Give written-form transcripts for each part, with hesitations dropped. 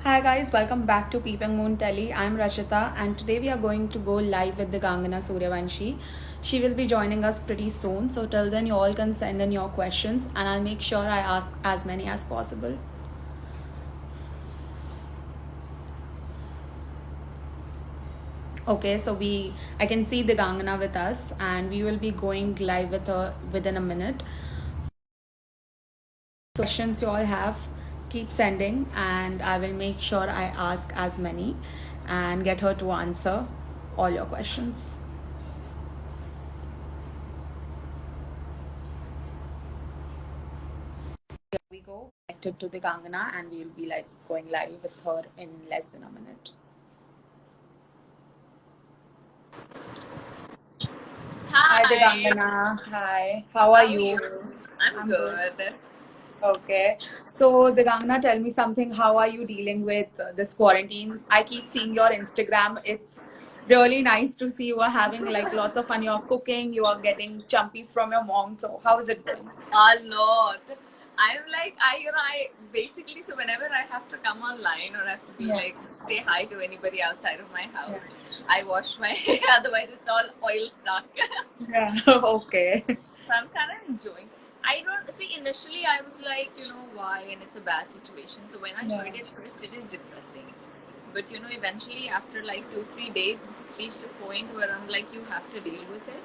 Hi guys, welcome back to Peeping Moon Telly. I'm Rashita and today we are going to go live with Digangana Suryavanshi. She will be joining us pretty soon, so till then you all can send in your questions and I'll make sure I ask as many as possible. Okay, so I can see Digangana with us and we will be going live with her within a minute. So questions you all have, keep sending and I will make sure I ask as many and get her to answer all your questions. Here we go, connected to the Gangana, and we'll be like going live with her in less than a minute. Hi, Hi, Digangana. Hi, how are how are you? you? I'm I'm good. good. Okay. So, Digangana, tell me something. How are you dealing with this quarantine? I keep seeing your Instagram. It's really nice to see you are having like lots of fun. You're cooking, you are getting chumpies from your mom. So, how is it going? A lot. I'm like, I basically, so whenever I have to come online or have to be Yeah. like, say hi to anybody outside of my Yeah. house, I wash my hair, otherwise it's all oil stuck. Yeah. Okay. So I'm kind of enjoying. I don't see, initially I was like, why? And it's a bad situation. So when I Yeah. heard it first, it is depressing. But eventually after like 2-3 days, it just reached a point where I'm like, you have to deal with it.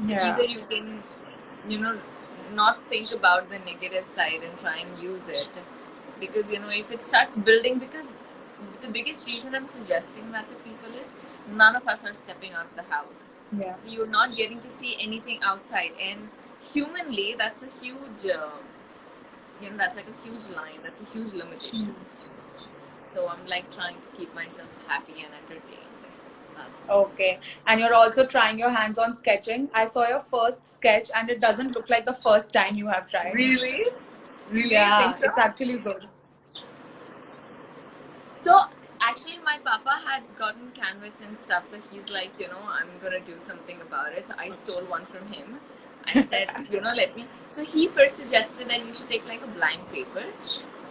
So Yeah. either you can, you know, not think about the negative side and try and use it. Because, if it starts building, because the biggest reason I'm suggesting that to people is none of us are stepping out of the house. Yeah. So you're not getting to see anything outside. And humanly, that's a huge, that's like a huge line. That's a huge limitation. So I'm like trying to keep myself happy and entertained. That's it. Okay. And you're also trying your hands on sketching. I saw your first sketch and it doesn't look like the first time you have tried. Really? Really? You think Yeah, so? it's actually good. So actually, my papa had gotten canvas and stuff, so he's like, I'm gonna do something about it. So I stole one from him. I said, let me. So he first suggested that you should take like a blank paper,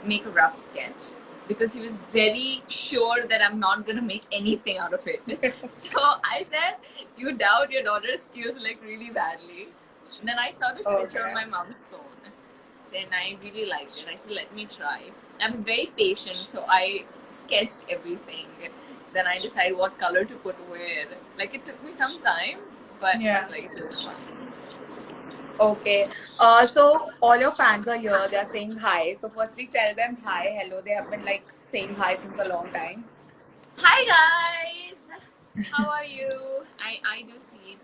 make a rough sketch, because he was very sure that I'm not gonna make anything out of it. So I said, you doubt your daughter's skills like really badly. And then I saw this picture on Okay. my mom's phone and I really liked it. I said, let me try. I was very patient, so I sketched everything. Then I decided what color to put where. Like it took me some time, but Yeah. like it was fun. Okay. So all your fans are here. They are saying hi. So firstly, tell them hi, hello. They have been like saying hi since a long time. Hi guys, how are you? I do see.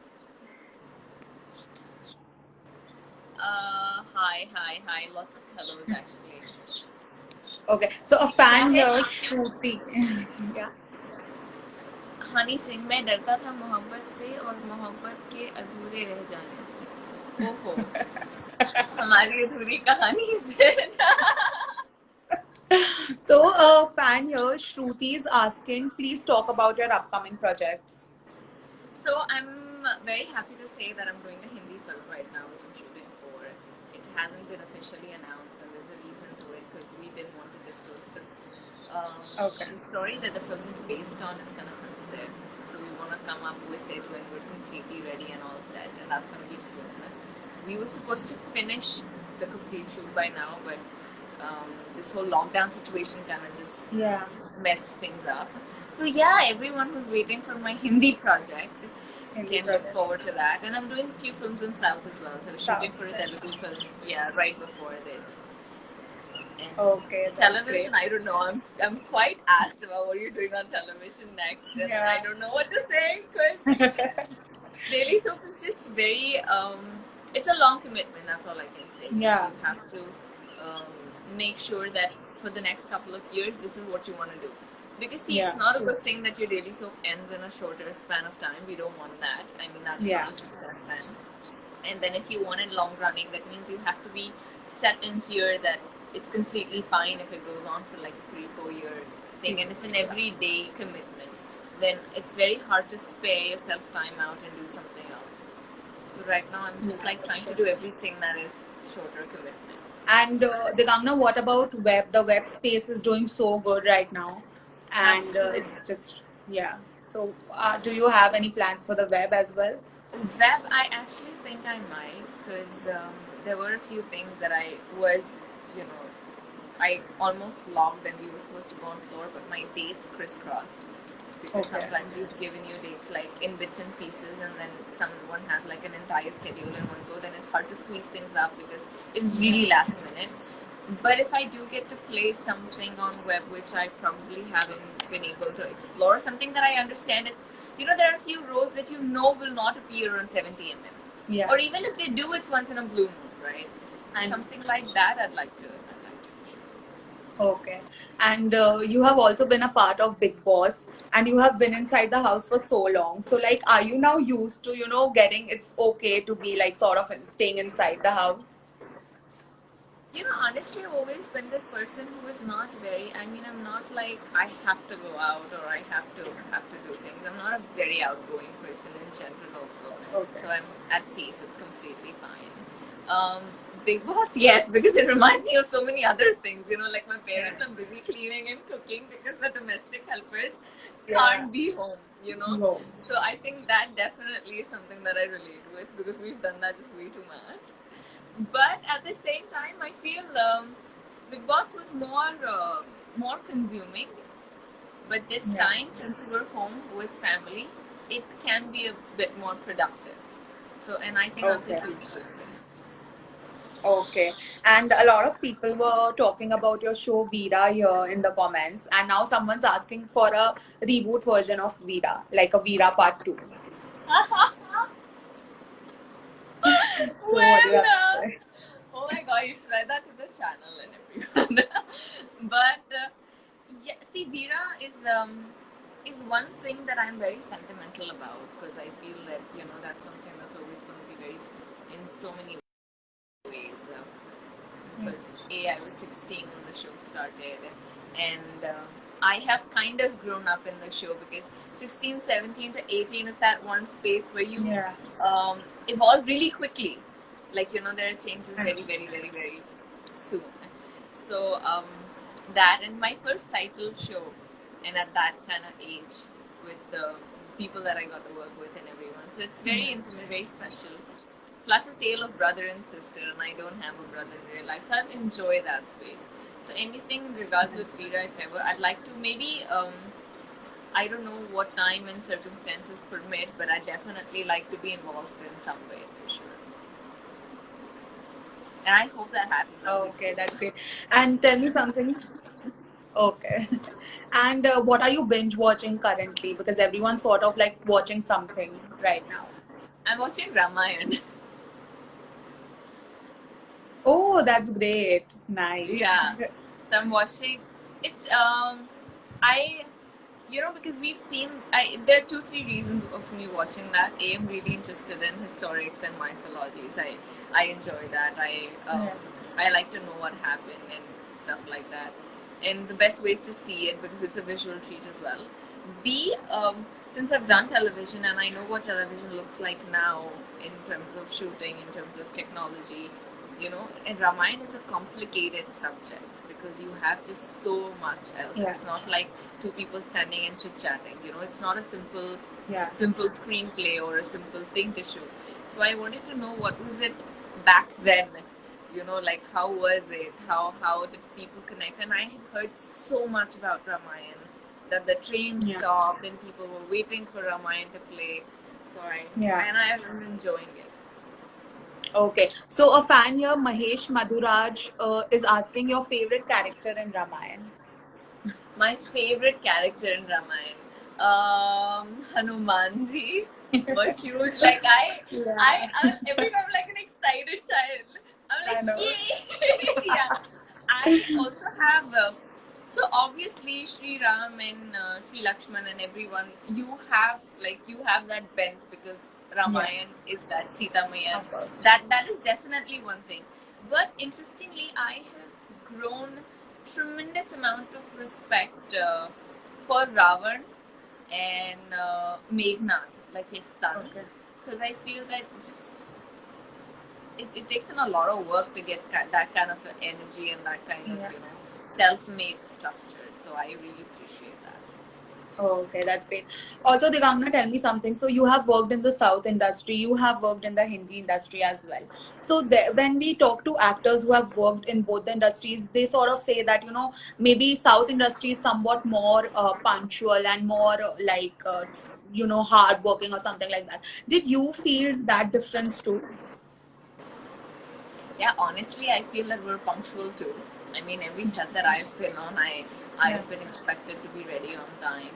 Hi. Lots of hellos actually. Okay. So a fan कहते here, हैं Shruti. Yeah. Honey Singh मैं डरता था मोहब्बत से और मोहब्बत के अधूरे रह जाने से ओहो हमारी अधूरी कहानी से So a fan here, Shruti is asking, please talk about your upcoming projects. So I'm very happy to say that I'm doing a Hindi film right now, which I'm shooting for. It hasn't been officially announced, and there's a reason to it because we didn't want to disclose Okay. the story that the film is based on. It's kind of sensitive, so we want to come up with it when we're completely ready and all set, and that's going to be soon. We were supposed to finish the complete shoot by now, but this whole lockdown situation kind of just messed things up. So yeah, everyone who's waiting for my Hindi project can look forward to that. And I'm doing a few films in South as well. So I'm shooting for a Telugu film, right before this. And Okay, that's television, great. I don't know. I'm quite asked about what you're doing on television next, and I don't know what to say because daily soaps is just very. It's a long commitment. That's all I can say. Yeah. You have to make sure that for the next couple of years, this is what you want to do. Because see, it's not a good thing that your daily soap ends in a shorter span of time. We don't want that. I mean, that's not a success then. And then if you want it long running, that means you have to be set in here that it's completely fine if it goes on for like 3-4 year thing, and it's an everyday commitment. Then it's very hard to spare yourself time out and do something else. So right now I'm just like trying to do everything that is shorter commitment. And Digangana, what about web? The web space is doing so good right now, That's and true. it's just yeah. So, do you have any plans for the web as well? Web, I actually think I might, because there were a few things that I was, you know, I almost logged and we were supposed to go on floor, but my dates crisscrossed because Okay. sometimes you've given you dates like in bits and pieces, and then someone has like an entire schedule in one go. Then it's hard to squeeze things up because it's really last minute. But if I do get to play something on web, which I probably haven't been able to explore, something that I understand is, there are a few roles that will not appear on 70 mm. Yeah. Or even if they do, it's once in a blue moon, right? So And something like that, I'd like to for sure. okay. And you have also been a part of Big Boss, and you have been inside the house for so long. So, like, are you now used to, getting it's okay to be like sort of staying inside the house? Honestly, I've always been this person who is not very. I mean, I'm not like I have to go out or I have to do things. I'm not a very outgoing person in general, also. Okay. So I'm at peace. It's completely fine. Um, Big Boss, yes, because it reminds me of so many other things. Like my parents are busy cleaning and cooking because the domestic helpers can't be home. No. So I think that definitely is something that I relate with because we've done that just way too much. But at the same time, I feel Big Boss was more consuming. But this Yeah. time, since we're home with family, it can be a bit more productive. So, and I think that's a Okay. huge difference. Okay. And a lot of people were talking about your show Veera here in the comments, and now someone's asking for a reboot version of Veera, like a Veera Part 2. So what do you Well, have to say? oh my god, you should write that to the channel and everyone. But yeah, see, Veera is one thing that I'm very sentimental about because I feel that that's something that's always going to be very in so many ways. Because I was 16 when the show started, and I have kind of grown up in the show because 16, 17 to 18 is that one space where you Yeah. evolve really quickly. Like there are changes very, very, very, very soon. So that and my first title show, and at that kind of age with the people that I got to work with and everyone. So it's very intimate, very special. Plus a tale of brother and sister, and I don't have a brother in real life, so I enjoy that space. So anything in regards with Veera, if ever, I'd like to maybe I don't know what time and circumstances permit, but I definitely like to be involved in some way for sure. And I hope that happens. Okay, that's great. And tell me something. Okay. And what are you binge watching currently? Because everyone's sort of like watching something right now. I'm watching Ramayan. Oh, that's great. Nice. Yeah. So I'm watching. It's I because we've seen there are 2-3 reasons of me watching that. I'm really interested in historics and mythologies. I enjoy that. Yeah. I like to know what happened and stuff like that. And the best ways to see it because it's a visual treat as well. B, since I've done television and I know what television looks like now in terms of shooting, in terms of technology, and Ramayana is a complicated subject because you have just so much else. Yeah. It's not like two people standing and chit chatting. It's not a simple Yeah. simple screenplay or a simple thing to shoot. So I wanted to know what was it back then. Like how was it? How did people connect? And I had heard so much about Ramayana that the train stopped and people were waiting for Ramayana to play. So I am enjoying it. Okay. So a fan here, Mahesh Madhuraj, is asking your favorite character in Ramayana. My favorite character in Ramayana, Hanumanji was huge. Like I every time I'm like an excited child. I'm I like, know. yay! Yeah. I also have. So obviously, Sri Ram and Sri Lakshman and everyone, you have that bent because Ramayana is that Sita Maya. Of course. That is definitely one thing. But interestingly, I have grown tremendous amount of respect for Ravan and Meghnad, like his son, Okay. because I feel that just it takes in a lot of work to get that kind of energy and that kind of, Yeah. self-made structure. So I really appreciate that. Oh, okay, that's great. Also, Digangana, tell me something. So, you have worked in the South industry, you have worked in the Hindi industry as well. So, there, when we talk to actors who have worked in both the industries, they sort of say that, maybe South industry is somewhat more punctual and more hard working or something like that. Did you feel that difference too? Yeah, honestly, I feel that we're punctual too. I mean, every set that I've been on, Yeah. I've been expected to be ready on time.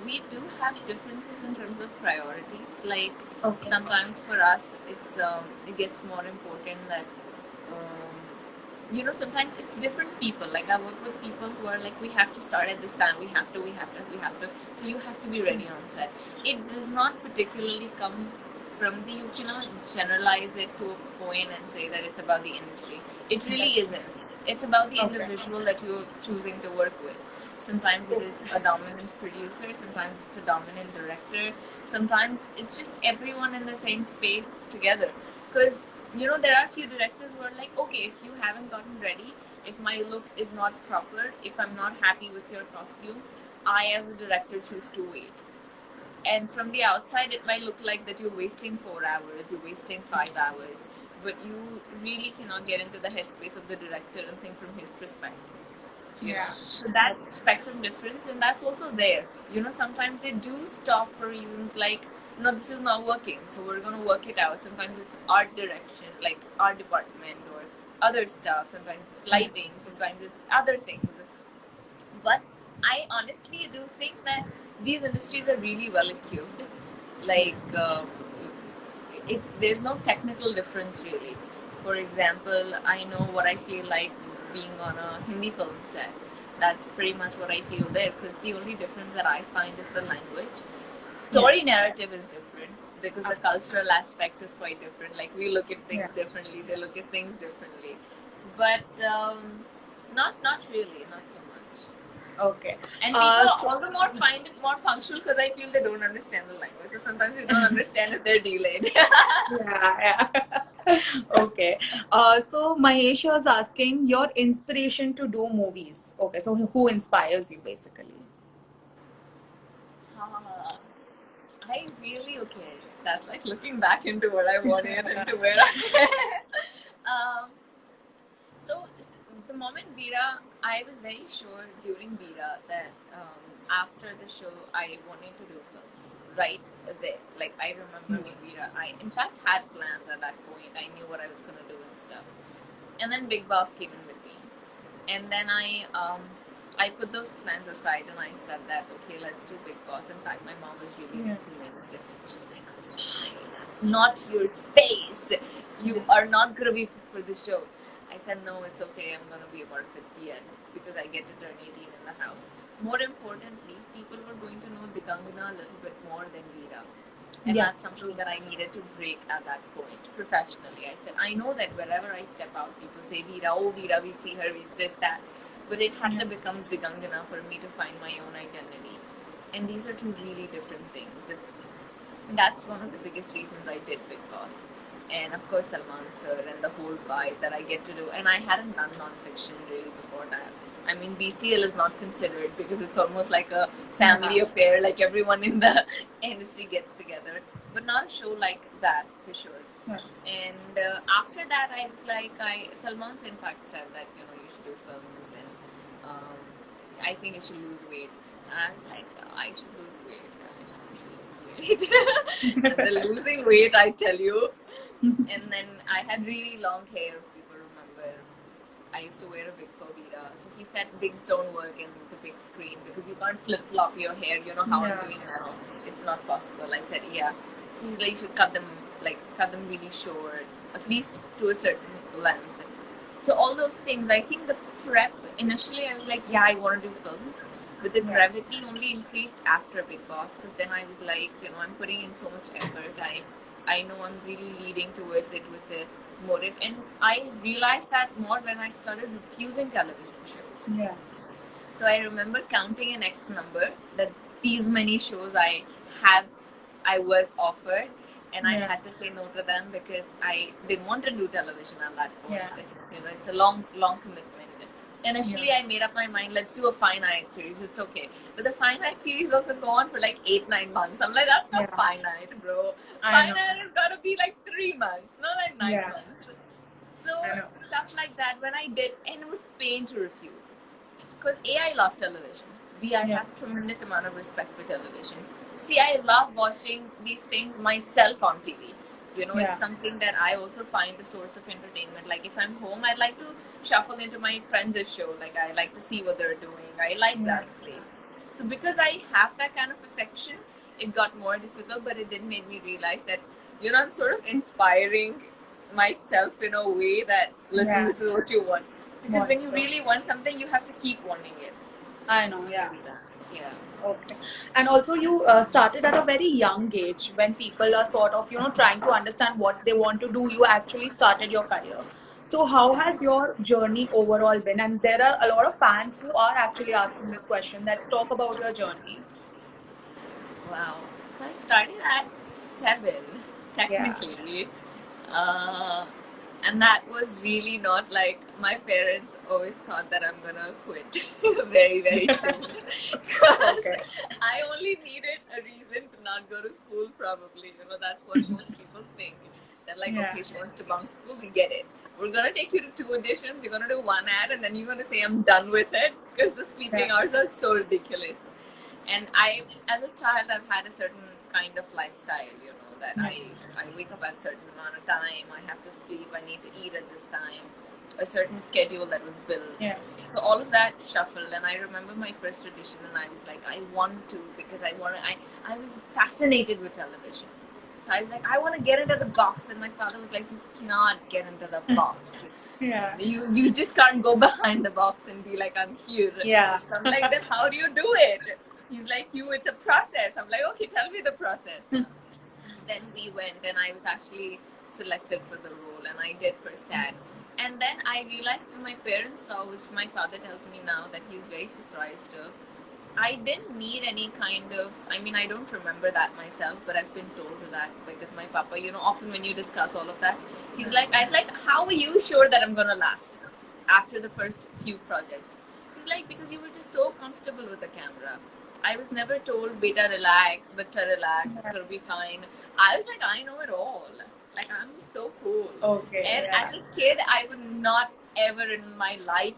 We do have differences in terms of priorities. Like Okay. sometimes for us, it gets more important that sometimes it's different people. Like I work with people who are like, we have to start at this time. We have to. So you have to be ready on set. It does not particularly come from the, you cannot generalize it to a point and say that it's about the industry. It really That's isn't. It's about the okay. individual that you're choosing to work with. Sometimes it is a dominant producer, sometimes it's a dominant director, sometimes it's just everyone in the same space together. Because, there are a few directors who are like, okay, if you haven't gotten ready, if my look is not proper, if I'm not happy with your costume, I as a director choose to wait. And from the outside, it might look like that you're wasting 4 hours, you're wasting 5 hours, but you really cannot get into the headspace of the director and think from his perspective. Yeah. So that spectrum difference, and that's also there. Sometimes they do stop for reasons like, no, this is not working, so we're going to work it out. Sometimes it's art direction, like art department or other stuff. Sometimes it's lighting, sometimes it's other things. But I honestly do think that these industries are really well equipped. Like, there's no technical difference really. For example, I know what I feel like being on a Hindi film set. That's pretty much what I feel there, because the only difference that I find is the language. Story narrative is different because the cultural aspect is quite different. Like we look at things differently, they look at things differently. But not really, not so much. Okay. And people So all the more find it more punctual because I feel they don't understand the language. So sometimes you don't understand if they're delayed. yeah, yeah. Okay. So Mahesh was asking your inspiration to do movies. Okay, so who inspires you basically? I really, okay. That's like looking back into what I wanted and to where I. um, so the moment Veera, I was very sure during Veera that after the show I wanted to do films right there. Like I remember with Veera, I in fact had plans at that point. I knew what I was gonna do and stuff. And then Big Boss came in between, and then I put those plans aside and I said that okay, let's do Big Boss. In fact, my mom was really convinced. She's like, why? That's not your space. You are not gonna be for the show. I said no, it's okay. I'm gonna be a part of it yet because I get to turn 18 in the house. More importantly, people were going to know Digangana a little bit more than Veera. And that's something that I needed to break at that point professionally. I said, I know that wherever I step out, people say, Veera, oh, Veera, we see her, we this, that. But it had to become Digangana for me to find my own identity. And these are two really different things. And that's one of the biggest reasons I did Big Boss. And of course, Salman sir and the whole vibe that I get to do. And I hadn't done non-fiction really before that. I mean, BCL is not considered because it's almost like a family affair, like everyone in the industry gets together. But not a show like that, for sure. And after that, I was like, Salman in fact said that, you should do films and I think you should lose weight. And I was like, I should lose weight. I should lose weight. And then losing weight, I tell you. And then I had really long hair, if people remember. I used to wear a wig for Veera. So he said wigs don't work in the big screen because you can't flip flop your hair. You know how I'm doing now. It's not possible. I said, yeah. So he's like, you should cut them really short, at least to a certain length. So all those things, I think the prep, initially I was like, yeah, I want to do films. But the gravity only increased after Big Boss because then I was like, I'm putting in so much effort. I know I'm really leading towards it with the motive. And I realized that more when I started refusing television shows. Yeah. So I remember counting an X number that these many shows I was offered. and I had to say no to them because I didn't want to do television at that point. Yeah. You know, it's a long commitment. Initially, I made up my mind, let's do a finite series. It's okay, but the finite series also go on for like 8-9 months. I'm like, that's not finite, bro. Finite has got to be like 3 months, not like 9 months. So stuff like that. When I did, and it was pain to refuse, because I love television. B, I have tremendous amount of respect for television. C, I love watching these things myself on TV. You know, it's something that I also find a source of entertainment. Like if I'm home, I like to shuffle into my friends' show. Like I like to see what they're doing. I like that space. So because I have that kind of affection, it got more difficult, but it did make me realize that, you know, I'm sort of inspiring myself in a way that, listen, this is what you want. Because when you really want something, you have to keep wanting it. I know, yeah. Yeah. Okay. And also you started at a very young age when people are sort of, you know, trying to understand what they want to do. You actually started your career. So how has your journey overall been? And there are a lot of fans who are actually asking this question. Let's talk about your journey. Wow. So I started at 7, technically. Uh, and that was really not like, my parents always thought that I'm gonna quit very, very soon. I only needed a reason to not go to school, probably. You know, that's what most people think. That like, okay, she wants to bunk school, we get it. We're gonna take you to 2 auditions, you're gonna do 1 ad, and then you're gonna say I'm done with it, because the sleeping hours are so ridiculous. And I, as a child, I've had a certain kind of lifestyle, you know, that I wake up at a certain amount of time, I have to sleep, I need to eat at this time, a certain schedule that was built. So all of that shuffled, and I remember my first audition, and I was like, I want to, because I was fascinated with television. So I was like, I want to get into the box, and my father was like, you cannot get into the box. You just can't go behind the box and be like, I'm here. So I'm like, then how do you do it? He's like, it's a process. I'm like, okay, tell me the process. Then we went, and I was actually selected for the role, and I did first ad. And then I realized when my parents saw, which my father tells me now that he was very surprised of, I didn't need any kind of, I mean, I don't remember that myself, but I've been told that because my papa, you know, often when you discuss all of that, he's like, I was like, how are you sure that I'm going to last after the first few projects? He's like, because you were just so comfortable with the camera. I was never told, beta, relax, bacha, relax, it's going to be fine. I was like, I know it all. Like, I'm just so cool. And as a kid, I would not ever in my life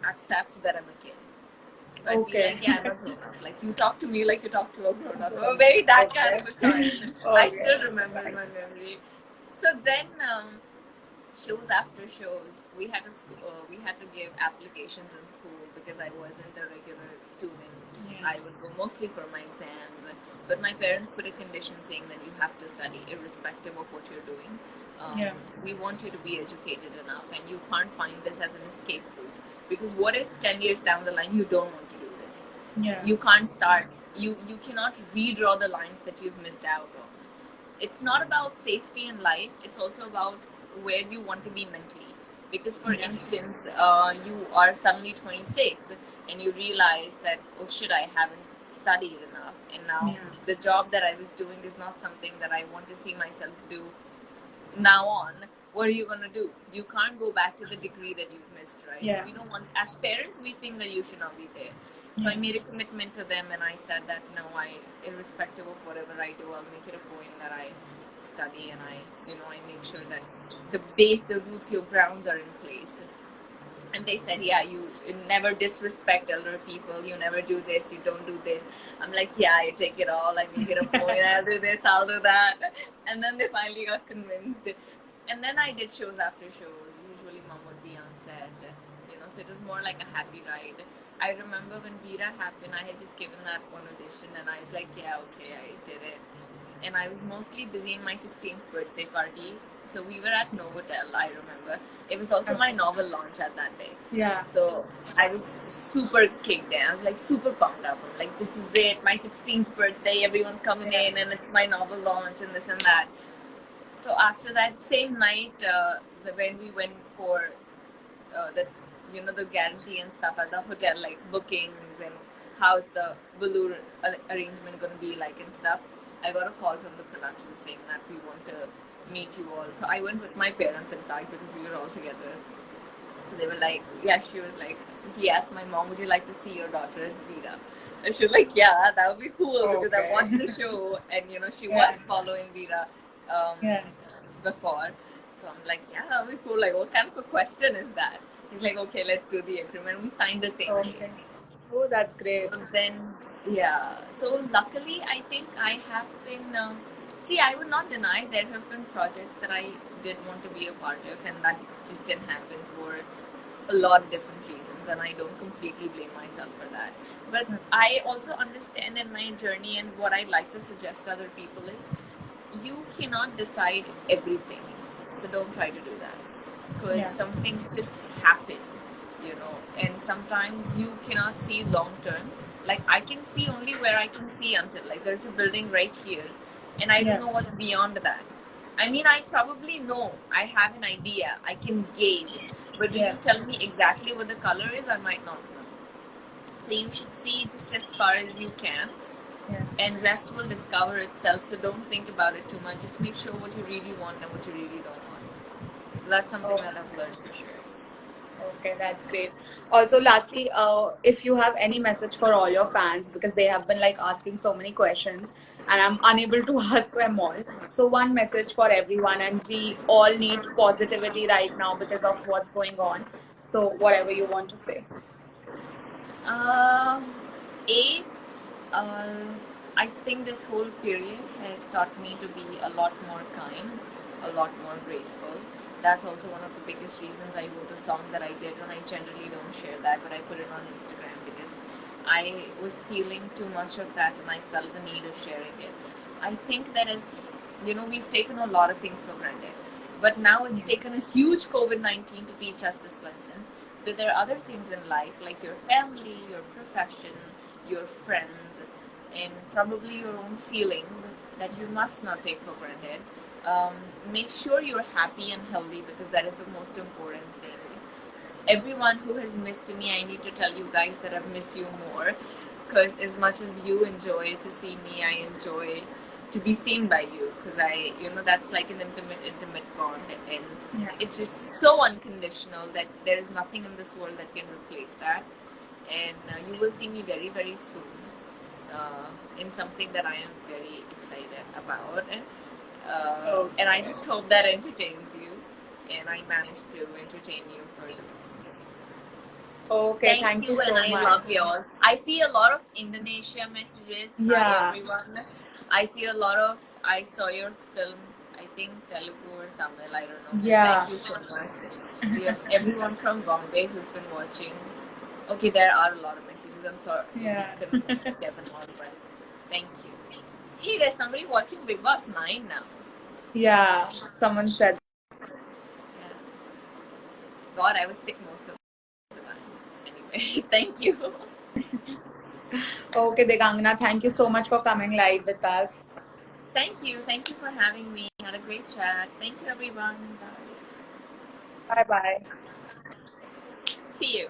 accept that I'm a kid. So I'd be like, yeah, I'm a grown up. Like, you talk to me like you talk to a grown up. I'm very that kind of a child. I still remember my memory. So then, shows after shows, we had to give applications in school because I wasn't a regular student. I would go mostly for my exams, but my parents put a condition saying that you have to study irrespective of what you're doing. We want you to be educated enough, and you can't find this as an escape route. Because what if 10 years down the line you don't want to do this? You can't start. You cannot redraw the lines that you've missed out on. It's not about safety in life. It's also about where you want to be mentally. Because, for instance, you are suddenly 26 and you realize that, oh shit, I haven't studied enough. And now the job that I was doing is not something that I want to see myself do now on. What are you going to do? You can't go back to the degree that you've missed, right? So we don't want, as parents, we think that you should not be there. So I made a commitment to them, and I said that no, irrespective of whatever I do, I'll make it a point that I study, and I make sure that the base, the roots, your grounds are in place. And they said, yeah, you never disrespect elder people, you never do this, you don't do this. I'm like, yeah, I take it all, I make it a point, I'll do this, I'll do that. And then they finally got convinced. And then I did shows after shows. Usually mom would be on set, so it was more like a happy ride. I remember when Veera happened, I had just given that one audition, and I was like, yeah, okay, I did it. And I was mostly busy in my 16th birthday party. So we were at Novotel, I remember. It was also my novel launch at that day. So I was super kicked in. I was like super pumped up. I'm like, this is it, my 16th birthday, everyone's coming in, and it's my novel launch and this and that. So after that same night, when we went for the guarantee and stuff at the hotel, like bookings and how's the balloon arrangement going to be like and stuff, I got a call from the production saying that we want to meet you all. So I went with my parents, in fact, because we were all together. So they were like, yeah, she was like, he asked my mom, would you like to see your daughter as Veera? And she was like, yeah, that would be cool because I Okay. watched the show and, you know, she Yeah. was following Veera um, Yeah. before. So I'm like, yeah, that would be cool. Like, what kind of a question is that? He's like, okay, let's do the agreement. We signed the same day. Okay. Oh, that's great. So then, yeah. So luckily, I think I have been. See, I would not deny there have been projects that I did want to be a part of, and that just didn't happen for a lot of different reasons, and I don't completely blame myself for that. But I also understand in my journey, and what I like to suggest to other people is you cannot decide everything. So don't try to do that because Yeah. some things just happen, you know, and sometimes you cannot see long term. Like I can see only where I can see until like there's a building right here and I don't Yeah. know what's beyond that. I mean, I probably know, I have an idea, I can gauge, but when Yeah. you tell me exactly what the color is, I might not know. So you should see just as far as you can Yeah. and rest will discover itself. So don't think about it too much. Just make sure what you really want and what you really don't want. So that's something Oh, that I've learned for sure. okay, that's great. Also, lastly, if you have any message for all your fans, because they have been like asking so many questions and I'm unable to ask them all. So, one message for everyone, and we all need positivity right now because of what's going on. So, whatever you want to say. Um, a, uh, I think this whole period has taught me to be a lot more kind, a lot more grateful. That's also one of the biggest reasons I wrote a song that I did, and I generally don't share that, but I put it on Instagram because I was feeling too much of that and I felt the need of sharing it. I think that is, you know, we've taken a lot of things for granted, but now it's taken a huge COVID 19 to teach us this lesson. But there are other things in life, like your family, your profession, your friends, and probably your own feelings that you must not take for granted. Um, Make sure you're happy and healthy because that is the most important thing. Everyone who has missed me, I need to tell you guys that I've missed you more because as much as you enjoy to see me, I enjoy to be seen by you because you know, that's like an intimate bond and Yeah. it's just so unconditional that there is nothing in this world that can replace that. And you will see me very, very soon in something that I am very excited about. And I Okay. just hope that entertains you and I managed to entertain you for you. Okay. Thank Thank you you, and so I much. love you all. I see a lot of Indonesia messages. Hi, Yeah. everyone. I see a lot of. I saw your film. I think Telugu or Tamil. I don't know. Thank Yeah. you so much. So you have everyone from Bombay who's been watching. Okay, there are a lot of messages. I'm sorry we Yeah. couldn't get them all, but thank you. Hey, there's somebody watching Big Boss 9 now. Yeah. Someone said. Yeah. God, I was sick most of the time. Anyway, thank you. Okay, Digangana, thank you so much for coming live with us. Thank you. Thank you for having me. Had a great chat. Thank you, everyone. Bye. Bye bye. See you.